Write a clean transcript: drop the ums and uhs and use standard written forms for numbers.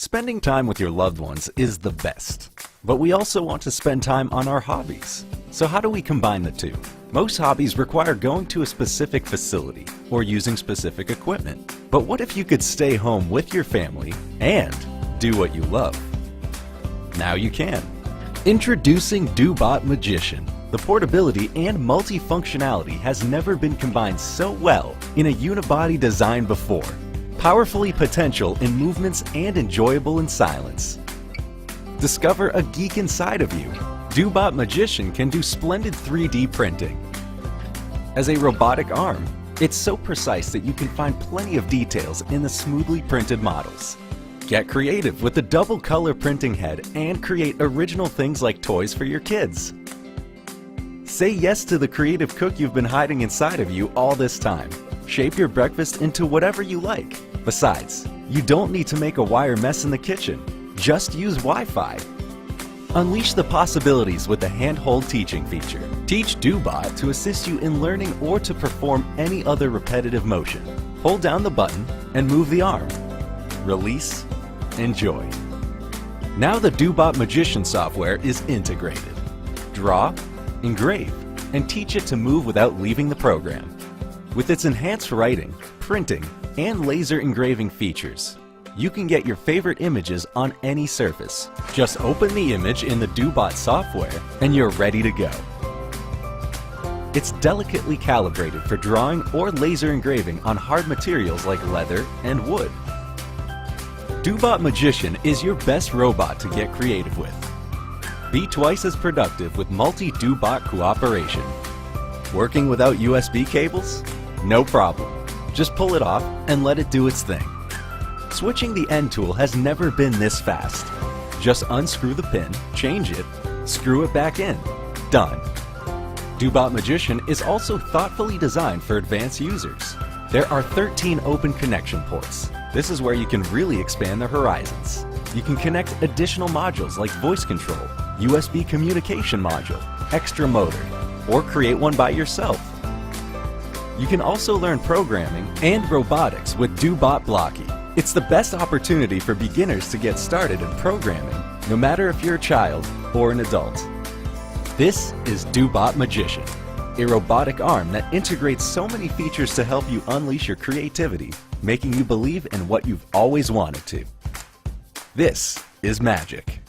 Spending time with your loved ones is the best, but we also want to spend time on our hobbies. So how do we combine the two? Most hobbies require going to a specific facility or using specific equipment. But what if you could stay home with your family and do what you love? Now you can. Introducing Dobot Magician. The portability and multifunctionality has never been combined so well in a unibody design before. Powerfully potential in movements and enjoyable in silence. Discover a geek inside of you. Dobot Magician can do splendid 3D printing. As a robotic arm, it's so precise that you can find plenty of details in the smoothly printed models. Get creative with the double color printing head and create original things like toys for your kids. Say yes to the creative cook you've been hiding inside of you all this time. Shape your breakfast into whatever you like. Besides, you don't need to make a wire mess in the kitchen. Just use Wi-Fi. Unleash the possibilities with the Handhold teaching feature. Teach Dobot to assist you in learning or to perform any other repetitive motion. Hold down the button and move the arm. Release, enjoy. Now the Dobot Magician software is integrated. Draw, engrave, and teach it to move without leaving the program. With its enhanced writing, printing, and laser engraving features, you can get your favorite images on any surface. Just open the image in the Dobot software and you're ready to go. It's delicately calibrated for drawing or laser engraving on hard materials like leather and wood. Dobot Magician is your best robot to get creative with. Be twice as productive with Multi-Dobot cooperation. Working without USB cables? No problem. Just pull it off and let it do its thing. Switching the end tool has never been this fast. Just unscrew the pin, change it, screw it back in. Done. Dobot Magician is also thoughtfully designed for advanced users. There are 13 open connection ports. This is where you can really expand the horizons. You can connect additional modules like voice control, USB communication module, extra motor, or create one by yourself. You can also learn programming and robotics with Dobot Blocky. It's the best opportunity for beginners to get started in programming, no matter if you're a child or an adult. This is Dobot Magician, a robotic arm that integrates so many features to help you unleash your creativity, making you believe in what you've always wanted to. This is magic.